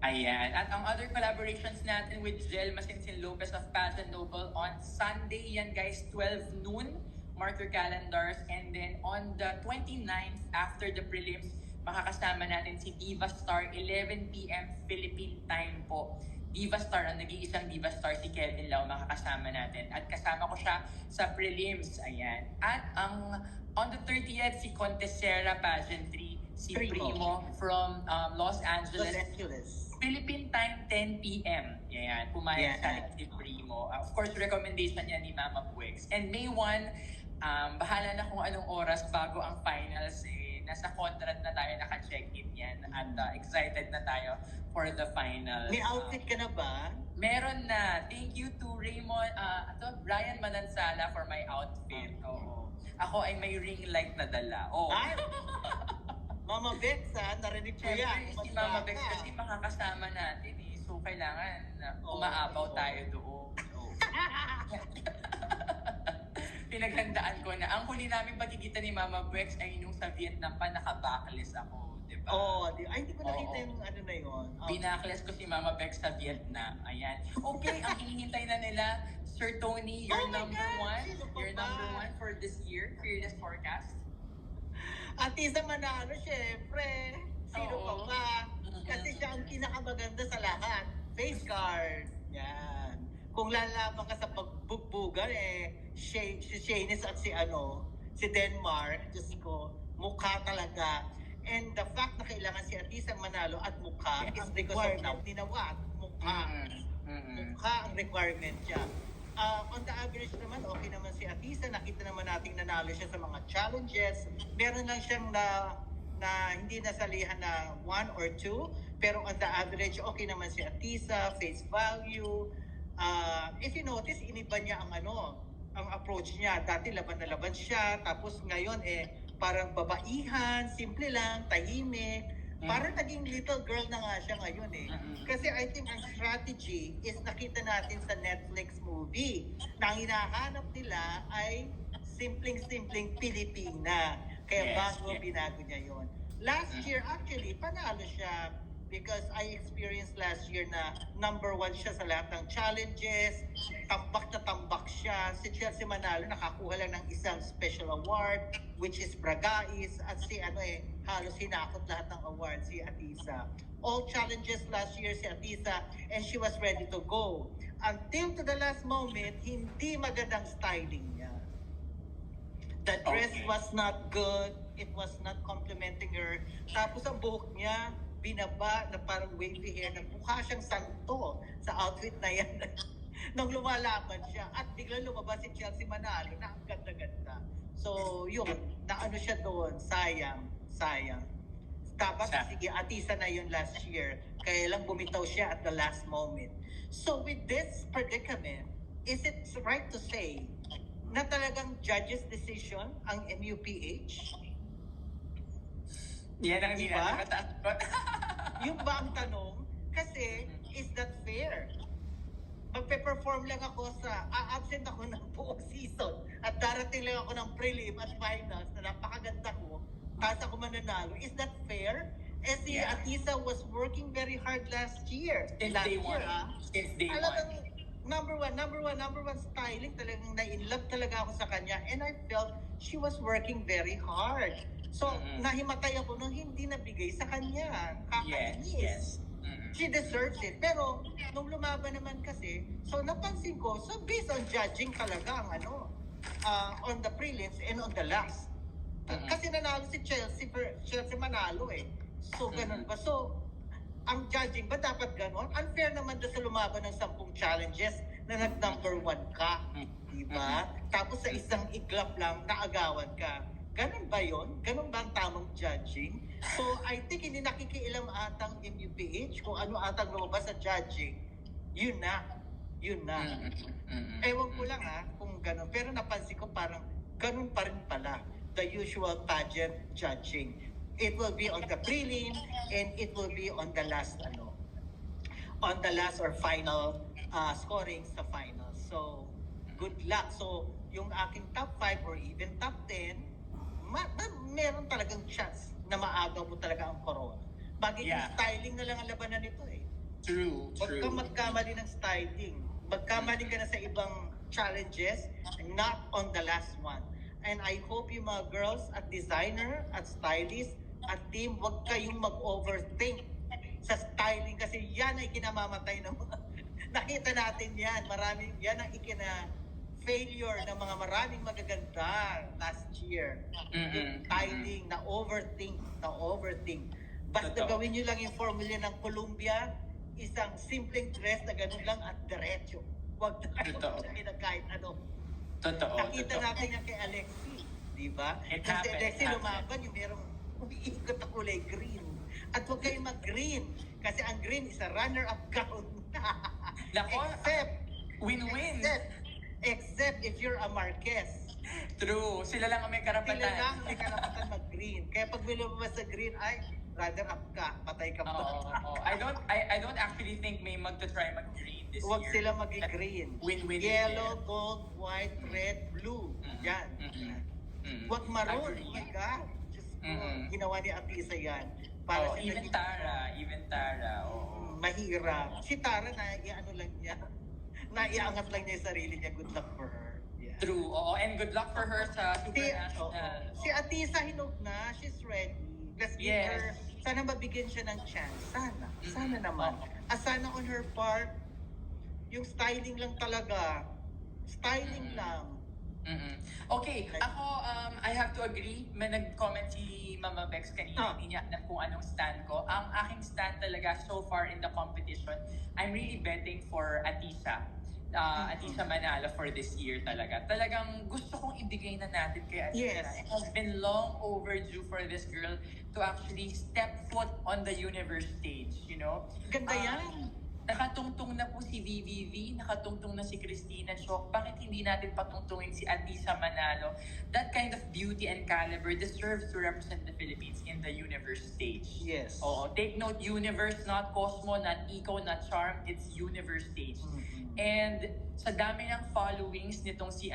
Ayan. At ang other collaborations natin with Jel Masinsin Lopez of Passion Noble on Sunday, yan guys, 12 noon. Mark your calendars. And then on the 29th, after the prelims, makakasama natin si Diva Star, 11 p.m. Philippine time po. Diva Star, ang nag-iisang Diva Star, si Kevin Lau, makakasama natin. At kasama ko siya sa prelims. Ayan. At on the 30th, si Contessera Pageantry, si Primo from Los Angeles. Philippine time, 10 p.m. Ayan. Pumayag sa si Primo. Of course, recommendation niya ni Mama Buex. And May 1, bahala na kung anong oras bago ang finals. Nasa Conrad na tayo naka-check-in yan. At excited na tayo for the finals. May outfit ka na ba? Meron na. Thank you to Brian Manansala for my outfit. Oo. Ako ay may ring light na dala. Oh. Ay! Mama Bex, narinig ko yan. Si Mama Bex kasi makakasama natin eh. So kailangan umaapaw tayo doon. Pinaghandaan ko na. Ang huli namin pagkikita ni Mama Bex ay nung sa Vietnam pa naka-backless ako. Diba? Ay, hindi ko nakita yung ano na yun. Binackless ko si Mama Bex sa Vietnam. Ayan. Okay, ang hinihintay na nila, Sir Tony, you're number one. You're number one for this year, Fearless Forecast. Atisa Manalo, syempre. Sino pa ba? Kasi siya ang pinakamaganda sa lahat. Face card. Yan. Kung lalaban ka sa pagbugbugan, si Shanice at si Denmark, Diyos ko, mukha talaga. And the fact na kailangan si Atisa manalo at mukha is because of now, tinawag, mukha. Mukha ang requirement niya. On the average naman, okay naman si Atisa. Nakita naman natin nanalo siya sa mga challenges. Meron lang siyang na hindi nasalihan na 1 or 2. Pero on the average, okay naman si Atisa, face value. If you notice, iniba niya ang approach niya. Dati laban na laban siya. Tapos ngayon, parang babaihan, simple lang, tahimik. Parang naging little girl na nga siya ngayon Kasi I think ang strategy is nakita natin sa Netflix movie na ang hinahanap nila ay simpleng-simpleng Pilipina. Kaya bago binago niya yon. Last year actually, panalo siya because I experienced last year na number 1 siya sa lahat ng challenges. Tambak na tambak siya. Si Chelsea Manalo nakakuha lang ng isang special award, which is Bragais. At si halos hinakot lahat ng award si Atisa. All challenges last year si Atisa and she was ready to go. Until to the last moment, hindi magandang styling niya. The dress was not good. It was not complimenting her. Tapos ang buhok niya, binaba na parang wavy hair, nagmukha siyang santo sa outfit na yan nang lumalaban siya. At biglang lumabas si Chelsea Manalo na ang ganda-ganda. So yun, naano siya doon, sayang. Dapat sige, Atisa na yun last year. Kaya lang bumitaw siya at the last moment. So with this predicament, is it right to say na talagang judge's decision ang MUPH? Yan ang diba? Yung ba ang tanong? Kasi, is that fair? Magpe-perform lang ako absent ako ng buong season at darating lang ako ng prelim at finals na napakaganda ko, tapos ako mananalo. Is that fair? Si Atisa was working very hard last year. Since day one. Talagang number one styling. Talagang na-in-love talaga ako sa kanya. And I felt she was working very hard. So, nahimatay ako nung hindi nabigay sa kanya. Kakainis. She deserves it. Pero, nung lumaban naman kasi, so napansin ko, so based on judging talaga ang on the prelims and on the last. Kasi nanalo si Chelsea manalo eh. So, ganun ba? So, ang judging ba dapat ganon? Unfair naman doon sa lumaban ng 10 challenges na nag-number 1 ka. Diba? Tapos sa isang iglap lang, naagawan ka. Ganon ba yun? Ganon ba ang tamang judging? So, I think hindi nakikialam atang MUPH kung ano atang lumabas sa judging. Yun na. Ewan ko lang kung ganon. Pero napansin ko parang ganon pa rin pala. The usual pageant judging. It will be on the prelim and it will be on the last or final scoring sa final. So, good luck. So, yung aking top 5 or even top 10, meron talagang chance na maagaw mo talaga ang corona. Magiging styling na lang ang labanan nito eh. True. Huwag kang magkamali ng styling. Magkamali ka na sa ibang challenges, not on the last one. And I hope yung mga girls at designer at stylist at team, huwag kayong mag-overthink sa styling kasi yan ay kinamamatay ng mga nakita natin yan. Yan ang failure ng mga maraming magaganda last year. Yung styling na overthink. Basta gawin nyo lang yung formula ng Columbia, isang simpleng dress na ganun lang at diretso. Huwag na kayo kahit ano. Nakita natin yan kay Alexi, di ba? Kasi Alexi lumaban yung merong umiikot na kulay green. At huwag kayong mag-green kasi ang green is a runner-up gown. Win-win. Except if you're a Marquez. True. Sila lang ang may karapatan. Sila lang may karapatan mag-green. Kaya pag may lumabas sa green, ay, runner-up ka, patay ka pa. I don't actually think may magta-try mag-green this Huwag year. sila mag-green. Win-win. Yellow, gold, white, red, blue. Yan. Huwag maroon. Oh my God. Ginawa ni Atisa yan. Para Even Tara. Mahirap. Si Tara naiangat lang niya yung sarili niya. Good luck for her. Yeah. True. And good luck for her sa Supernational. Si Atisa hinog na. She's ready. Let's give her, sana mabigyan siya ng chance. Sana naman. Sana on her part, yung styling lang talaga. Styling lang. Okay, ako, I have to agree. May nag-comment si Mama Bex kanina, hindi niya alam kung anong stand ko. Ang aking stand talaga so far in the competition, I'm really betting for Atisa. Atisa Manalo for this year talaga. Talagang gusto kong ibigay na natin kay Atisa. Yes. It has been long overdue for this girl to actually step foot on the universe stage, you know? Ganda yan. Nakatungtong na po si VVV, nakatungtong na si Christina Chok. Bakit hindi natin patungtungin si Atisa Manalo? That kind of beauty and caliber deserves to represent the Philippines in the universe stage. Yes. Take note, universe, not Cosmo, not Eco, not Charm. It's universe stage. And sa dami ng followings nitong si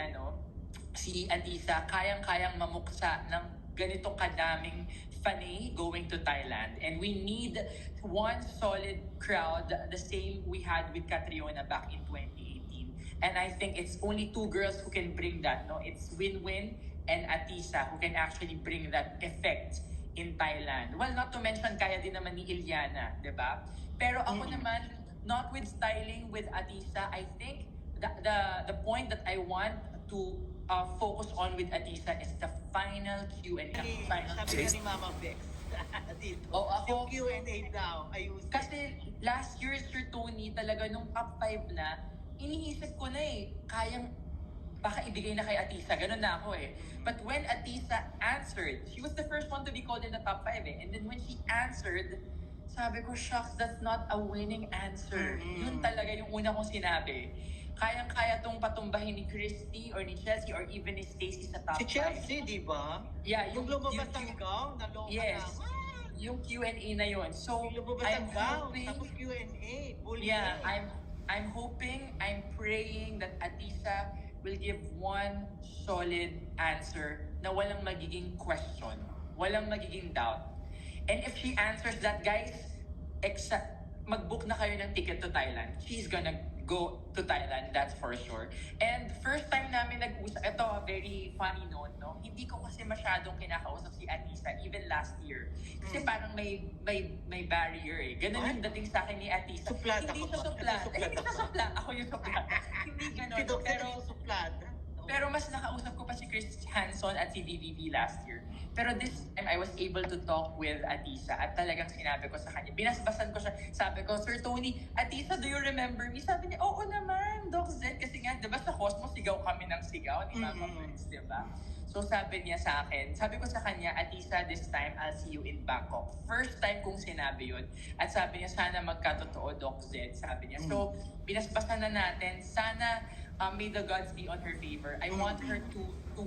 Atisa, kayang-kayang mamuksa ng ganitong kadaming fanay going to Thailand. And we need one solid crowd, the same we had with Catriona back in 2018. And I think it's only two girls who can bring that. No, it's Win-Win and Atisa who can actually bring that effect in Thailand. Well, not to mention, kaya din naman ni Iliana, di ba? Pero ako naman, not with styling with Atisa, I think the point that I want to focus on with Atisa is the final Q&A. Sabi ni Mama Bex dito. Ako, yung Q&A daw, ayusin. Kasi last year, Sir Tony, talaga nung top 5 na, iniisip ko na baka ibigay na kay Atisa. Ganun na ako But when Atisa answered, she was the first one to be called in the top 5 And then when she answered, sabi ko, shucks, that's not a winning answer. Yun talaga yung una kong sinabi. Kayang-kaya tong patumbahin ni Christy or ni Chelsea or even ni Stacey sa top 5. Si Chelsea, di ba? Yeah, yung lumabas ang gown, naloka naman. Yung Q&A na yun. So, yung lumabas ang gown, tapos Q&A, bullying. Yeah, I'm hoping, I'm praying that Atisa will give one solid answer na walang magiging question, walang magiging doubt. And if she answers that, guys, mag-book na kayo ng ticket to Thailand. She's gonna go to Thailand, that's for sure. And first time namin nag-usap, ito, very funny note, no? Hindi ko kasi masyadong kinakausap si Atisa, even last year. Kasi parang may barrier eh. Ganun yung dating sa akin ni Atisa. Suplada Hindi ko siya ba? suplada. Suplada Hindi siya ba? suplada. Ako yung suplada. Hindi ganun. Si Doc Pero, suplada. pero mas nakausap ko pa si Chris Hanson at si VVV last year. Pero this time, I was able to talk with Atisa at talagang sinabi ko sa kanya, binasbasan ko siya, sabi ko, Sir Tony, Atisa, do you remember me? Sabi niya, oo naman, Doc Zed. Kasi nga, di ba sa Cosmos, sigaw kami ng sigaw ni Mama Prince, di ba? So sabi niya sa akin, sabi ko sa kanya, Atisa, this time, I'll see you in Bangkok. First time kong sinabi yun. At sabi niya, sana magkatotoo, Doc Zed, sabi niya. So, binasbasan na natin, sana may the gods be on her favor. I want her to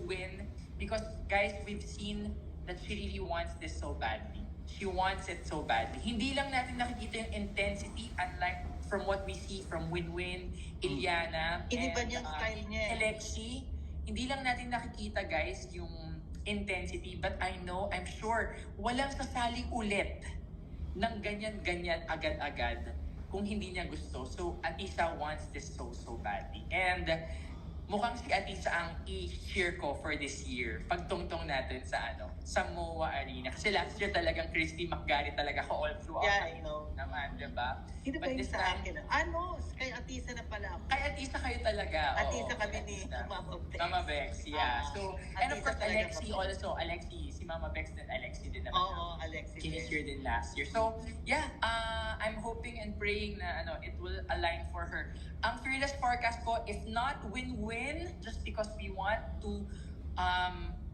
win because guys, we've seen that she really wants this so badly. She wants it so badly. Hindi lang natin nakikita yung intensity unlike from what we see from Winwin, Iliana, Iniba niya ang style niya eh. Alexi. Hindi lang natin nakikita guys yung intensity but I'm sure walang sasali ulit ng ganyan-ganyan agad-agad kung hindi niya gusto. So, Atisa wants this so badly. And mukhang si Atisa ang i-cheer ko for this year. Pagtungtong natin sa MOA Arena. Kasi last year talagang Christy McGarry talaga ko all throughout. Yeah, I know. Naman, diba? Sino ba But yung this sa time, akin? Kay Atisa na pala ako. kay Atisa kayo talaga. Atisa oo, kami kay ni Atisa. Mama Bex. Mama Bex, yeah. So, and of Atisa course, talaga Alexi kami. also. Alexi, si Mama Bex din. Alexi din naman. Oo, Alexis. Kinis-cheer din last year. So, yeah, I'm hoping and praying na it will align for her. Ang fearless forecast ko, if not win-win, just because we want to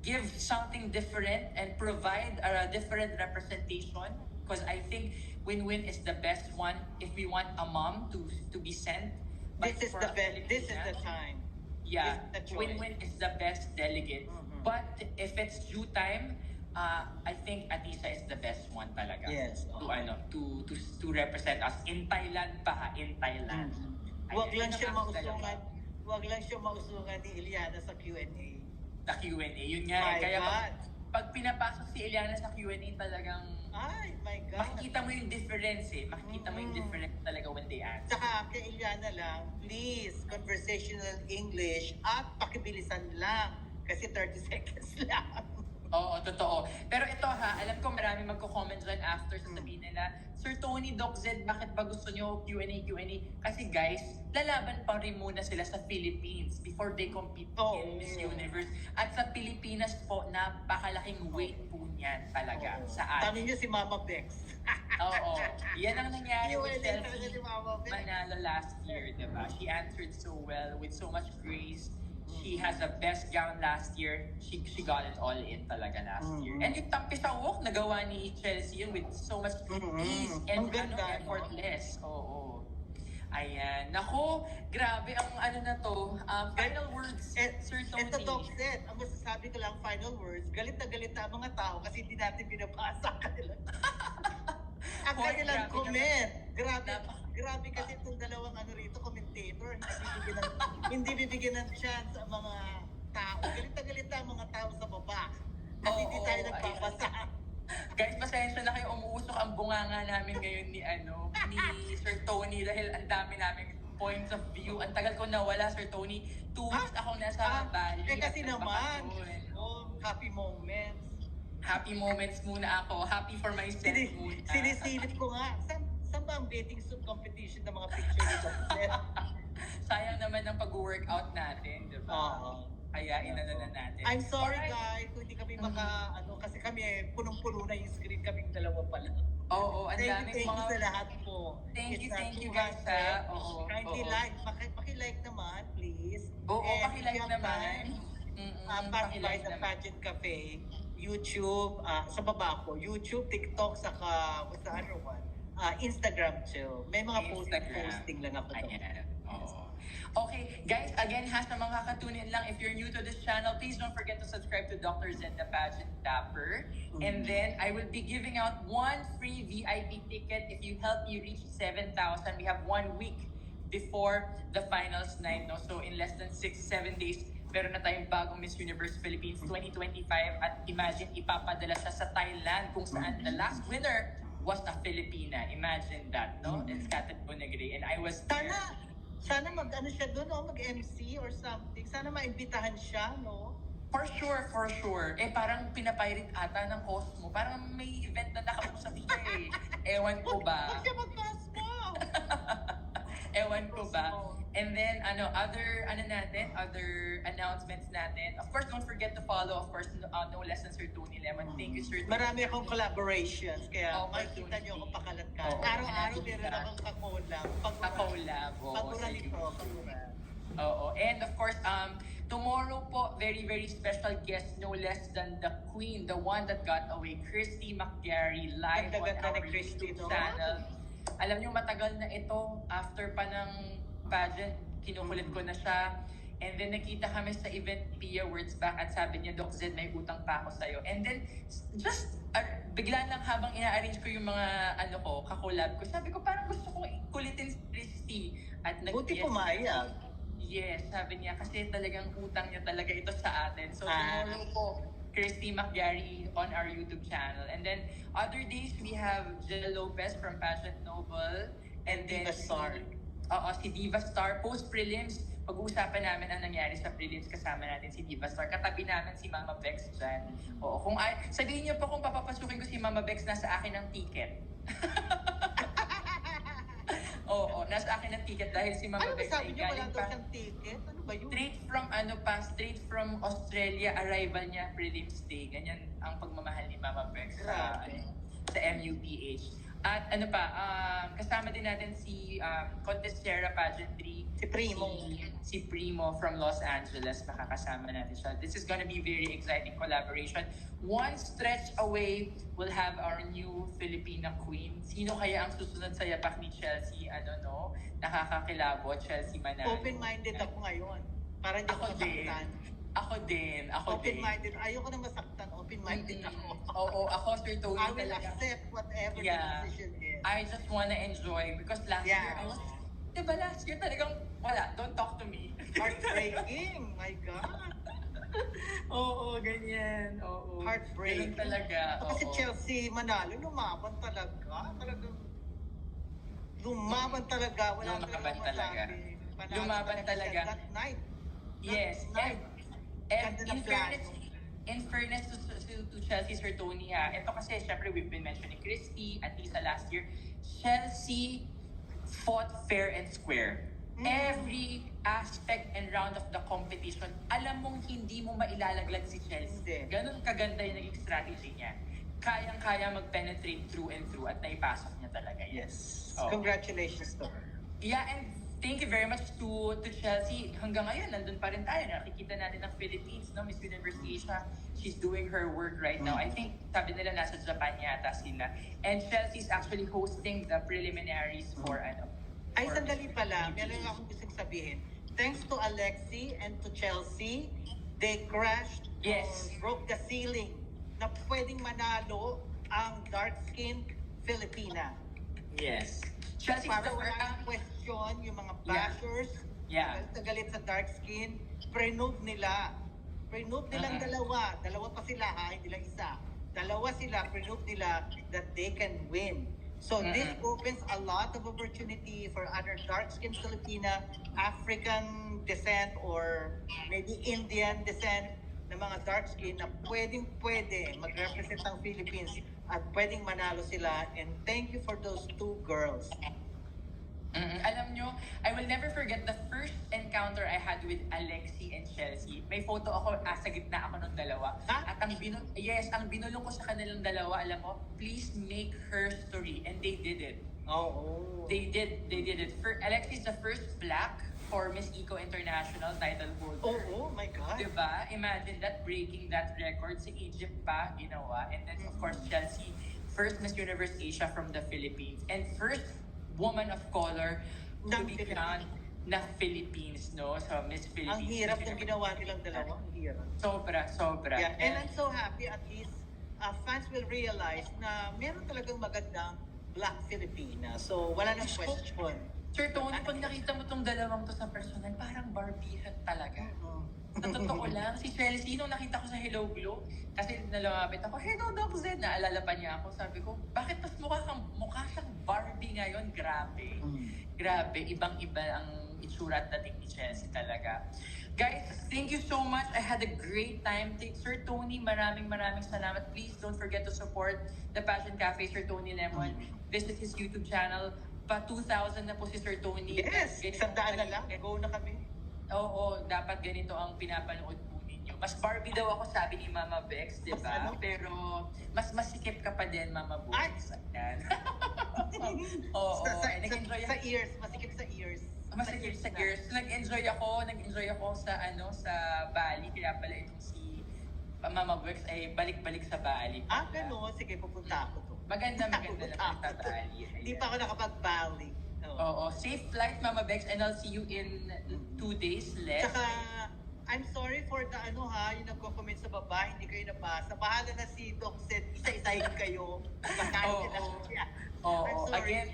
give something different and provide a different representation, because I think win-win is the best one if we want a mom to be sent. But This is for the a best. This is Filipina, the time. yeah, This is the choice. win-win is the best delegate. Mhm. But if it's due time, I think Atisa is the best one talaga. Yes, To oo. to represent us in Thailand pa, in Thailand. Huwag Ayan, lang yun siya ang dalawa. mausungan. Huwag lang siya mausungan ni Iliana sa Q&A. Sa Q&A. Yun nga. My Kaya God. pag pinapasok si Eliana sa Q&A talagang Ay, my God. makikita mo yung difference eh. Makikita mo yung difference talaga when they answer. Tsaka kay Iliana lang, please, conversational English at pakibilisan lang. Kasi 30 seconds lang. Oo, totoo. Pero ito ha, alam ko marami magko-comment dyan after sasabihin nila, Sir Tony, Doc Zed, bakit ba gusto nyo Q&A? Kasi guys, lalaban pa rin muna sila sa Philippines before they compete Oo. in Miss Universe. At sa Pilipinas po, napakalaking weight po niyan talaga sa Tama atin. niyo si Mama Bex. Oo. Yan ang nangyari with Q&A talaga Chelsea ni Mama Bex. Manalo last year, diba? She answered so well with so much grace. She has the best gown last year. She got it all in talaga last year. And yung tampi sa walk, nagawa ni Chelsea yun with so much ease and Ang ganda, no? effortless. Oo. Ayan. Nako, grabe ang na to. Final words, Sir Tony. Ito, Doc Zed, ang masasabi ko lang, final words, galit na ang mga tao kasi hindi natin binabasa kanila. Ang Hoy, kanilang grabe comment. naman. Grabe kasi itong dalawang rito, commentator, hindi bibigyan ng chance ang mga tao. Galit na ang mga tao sa baba. Kasi hindi Oo, tayo ayan. nagbabasa. Guys, pasensya na kayo, umuusok ang bunganga namin ngayon ni Sir Tony dahil ang dami namin points of view. Ang tagal ko nawala, Sir Tony. 2 weeks akong nasa Bali. Kasi at naman, nagbakasyon. happy moments. Happy moments muna ako. Happy for myself muna. Sinisilip ko nga, saan ba ang bathing suit competition ng mga picture ni Doc Zed? Sayang naman ang pag-workout natin, di ba? Oo. Kaya inano na natin. I'm sorry Alright. guys, kung hindi kami kasi kami punong-puno na yung screen kaming dalawa pala. Oo, ang Thank daming you mga... sa lahat po. Thank It's you not guys, 200. ha? Oo, Kindly oo. like, paki-like naman please. Oo, And pakilike if you have naman. time, pass by Pakilike the naman. Pageant Cafe, YouTube, sa baba ko, YouTube, TikTok, saka what's the other one? Instagram too. May mga Instagram. posting lang ako doon. Ayan. Oo. Okay, guys, again, sa mga kakatunin lang, if you're new to this channel, please don't forget to subscribe to Dr. Zed the Pageant Dapper. And then, I will be giving out one free VIP ticket if you help me reach 7,000. We have 1 week before the finals night, no? So, in less than 6-7 days, meron na tayong bagong Miss Universe Philippines 2025 at imagine, ipapadala siya sa Thailand kung saan the last winner was a Filipina. Imagine that, no? It's Katherine Bonegre. And I was there. Sana mag-ano siya doon, no? Mag-MC or something. Sana maimbitahan siya, no? For sure, for sure. Eh, parang pinapirate ata ng Cosmo. Parang may event na nakausap siya eh. Ewan ko ba? Huwag siya mag-Cosmo! Ewan ko ba? And then, other announcements natin. Of course, don't forget to follow, of course, No Less Than Sir Tony Lemon. Thank you, Sir Tony. Marami akong collaborations, kaya Oh, makikita Tony. niyo ako pakalat-kalat. Oo, Araw-araw hanapin meron ka. akong kakolab. Kakolab, oo, Pagura sige. nito, pagura. Oo. And of course, tomorrow po, very, very special guest, no less than the queen, the one that got away, Christy McGarry, live on Ganda-ganda our ni Christy, YouTube no? channel. Alam niyo, matagal na ito. After pa ng pageant, kinukulit ko na siya. And then nakita kami sa event Pia Words Back at sabi niya, Doc Zed, may utang pa ako sa'yo. And then, just bigla lang habang ina-arrange ko yung mga kakolab ko, sabi ko parang gusto kong kulitin si Christy. At Buti pumayag. Yes, sabi niya kasi talagang utang niya talaga ito sa atin. So Ah. tomorrow po, Christy McGarry on our YouTube channel. And then other days, we have Jill Lopez from Pageant Noble. And then Diva Star. Si Diva Star. Post-prelims, pag-uusapan namin ang nangyari sa prelims. Kasama natin si Diva Star. Katabi namin si Mama Bex dyan. Oo, sabihin niyo po kung papapasukin ko si Mama Bex, nasa akin ang ticket. Oo, nasa akin ang ticket dahil si Mama Ano ba Bex sabi ay niyo, wala galing daw pa. siyang ticket? Ano ba yun? Straight from Australia, arrival niya, prelims day. Ganyan ang pagmamahal ni Mama Bex Grabe. sa MUPH. At kasama din natin si Contestera Pageantry. Si Primo. Si Primo from Los Angeles. Makakasama natin siya. This is gonna be very exciting collaboration. One stretch away, we'll have our new Filipina queen. Sino kaya ang susunod sa yapak ni Chelsea? Nakakakilabo, Chelsea Manalo. Open-minded ako ngayon. Para hindi ako Ako din. masaktan. Ako din. Open-minded. Ayoko na masaktan. Open-minded ako. Oo, ako, Sir Tony, I will talaga. accept whatever Yeah. the decision is. I just wanna enjoy because last year Yeah. I was, diba last year talagang wala, don't talk to me. Heartbreaking. My God. Oo, ganyan. Oo. Heartbreaking. Ganun talaga. Kasi oo. Chelsea Manalo, lumaban talaga. Talagang lumaban talaga. Wala Lumaban talagang talaga. masabi. Panalo Lumaban talaga. siya that night. Yes. That night. And Ganda ng in fairness to Chelsea, Sir Tony, ito kasi, syempre, we've been mentioning Christy, at least last year, Chelsea fought fair and square. Every aspect and round of the competition, alam mong hindi mo mailalaglag si Chelsea. Hindi. Ganun kaganda yung naging strategy niya. Kayang-kaya mag-penetrate through and through at naipasok niya talaga. Yes. Oh. Congratulations to her. Yeah, and thank you very much to Chelsea. Hanggang ngayon, nandun pa rin tayo. Nakikita natin ang Philippines, no? Miss Universe Asia. She's doing her work right now. I think, sabi nila, nasa Japan yata sila. And Chelsea's actually hosting the preliminaries for, Ay, for sandali pala. UPH. Meron akong gustong sabihin. Thanks to Alexi and to Chelsea, they crashed Yes. or broke the ceiling na pwedeng manalo ang dark-skinned Filipina. Yes. Chelsea's Para the wala first. nang question, yung mga Yeah. bashers, Yeah. galit sa dark skin, pre-noob nila. Pre-noob nilang dalawa. Dalawa pa sila ha, hindi lang isa. Dalawa sila, pre-noob nila that they can win. So this opens a lot of opportunity for other dark-skinned Filipina, African descent, or maybe Indian descent na mga dark-skin na pwedeng-pwede mag-represent ang Philippines at pwedeng manalo sila. And thank you for those two girls. Alam nyo, I will never forget the first encounter I had with Alexi and Chelsea. May photo ako, sa gitna ako ng dalawa. Ha? At ang binulong ko sa kanilang dalawa, alam mo, please make her story. And they did it. Oh. They did it. Alexi is the first black for Miss Eco International title holder. Oh my God. Diba? Imagine that, breaking that record sa Egypt pa, ginawa. And then, of course, Chelsea, first Miss Universe Asia from the Philippines. And first woman of color to Ng be Philippines. crowned na Philippines, no? So, Miss Philippines. Ang hirap Miss ng Universe. ginawa nilang dalawa. Ang hirap. Sobra. Yeah. And I'm so happy at least fans will realize na meron talagang magandang Black Filipina. So, wala nang question. Sir Tony, pag nakita mo tong dalawang to sa personal, parang Barbihan talaga. Sa totoo lang, si Chelsea, nung nakita ko sa Hello Glow, kasi nalapit ako, hello Doc Zed, naalala pa niya ako. Sabi ko, bakit mas mukha siyang Barbie ngayon? Grabe. Grabe, ibang-iba ang itsura at dating ni Chelsea talaga. Guys, thank you so much. I had a great time. Sir Tony, maraming salamat. Please don't forget to support the Passion Cafe, Sir Tony Lemon. Visit his YouTube channel. Pa 2,000 na po si Sir Tony. Yes, Ganito 100 na lang. Go na kami. Oo, dapat ganito ang pinapanood po ninyo. Mas Barbie daw ako, sabi ni Mama Bex, di Mas ba? ano? Pero mas masikip ka pa din, Mama Ay! Bex. Ayan. Oo, nag-enjoy sa ears, masikip sa ears. Masikip sa gears. Nag-enjoy ako sa sa Bali, kaya pala itong si Mama Bex ay balik-balik sa Bali. Ah, gano'n. Sige, pupunta ako to. Maganda na Pupunta punta ako to. Bali. Hindi pa ako nakapag-Bali. Oo, safe flight, Mama Bex, and I'll see you in 2 days left. Tsaka, I'm sorry for the yung nagko-comment sa baba, hindi kayo nabasa. Bahala na si Doc said, isa-isahin kayo. Basahin nila siya. I'm Oo, sorry. again,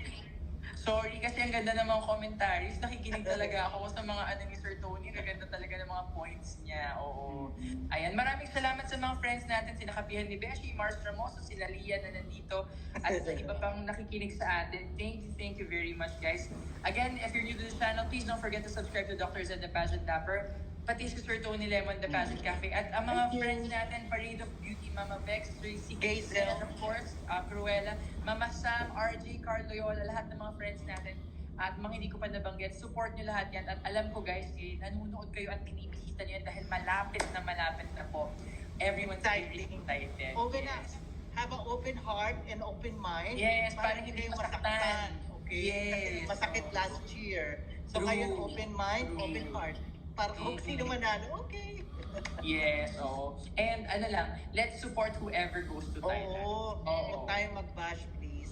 sorry kasi ang ganda ng mga commentaries. Nakikinig talaga ako sa mga ni Sir Tony. Kaganda talaga ng mga points niya. Oo. Ayan, maraming salamat sa mga friends natin. Sina Kapihan ni Beshi, Mars Ramoso, sila Lia na nandito. At sa iba pang nakikinig sa atin. Thank you very much, guys. Again, if you're new to this channel, please don't forget to subscribe to Dr. Zed the Pageant Dapper. Pati si Sir Tony Lemon, The Pageant Cafe. At ang mga friends natin, Parade of Beauty, Mama Bex, Tracy Gazel. and of course, Cruella, Mama Sam, RJ, Carl Loyola, lahat ng mga friends natin. At mga hindi ko pa nabanggit, support nyo lahat yan. At alam ko guys, nanonood kayo at binibisita nyo yan dahil malapit na po. Everyone's very excited. Open na. Have an open heart and open mind. Yes, para parang hindi kayo masaktan. Okay? Yes. Kasi masakit last year. So True. ngayon, open mind, True. open heart. Para kung sino manalo, okay. Yes, oo. And let's support whoever goes to Thailand. Oo. Huwag tayo mag-bash, please.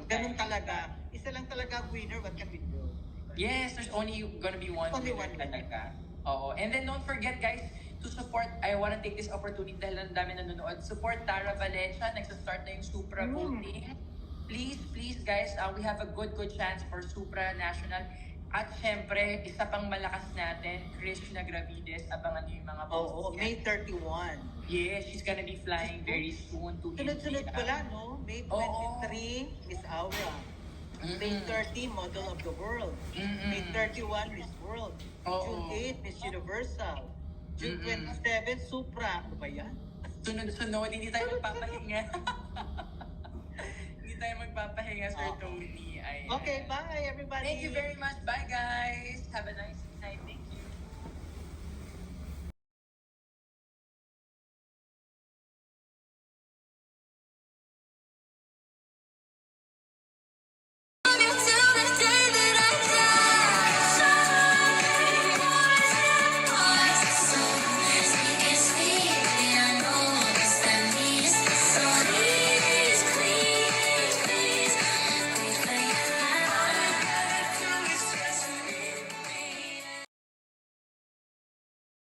Ganun talaga. Isa lang talaga ang winner, what can we do? Yes, there's only gonna be one Only winner one talaga. Oo. And then don't forget guys, to support, I wanna take this opportunity dahil ang dami nanonood. Support Tara Valencia, nagsa-start na yung Supra voting. Please guys, we have a good chance for Supra National. At syempre, isa pang malakas natin, Krishna Gravides, abangan niyo yung mga posts Oo, niya. May 31. Yes, she's gonna be flying very soon to Sunod-sunod India. pala, no? May 23, Miss Aura. May 30, Model of the World. May 31, Miss World. June 8, Miss Universal. June 27, Supra. Ano ba yan? Sunod-sunod, hindi tayo magpapahinga. Hindi tayo magpapahinga, Sir Tony. Ayan. Okay, bye everybody. Thank you very much. Bye, guys. Have a nice night.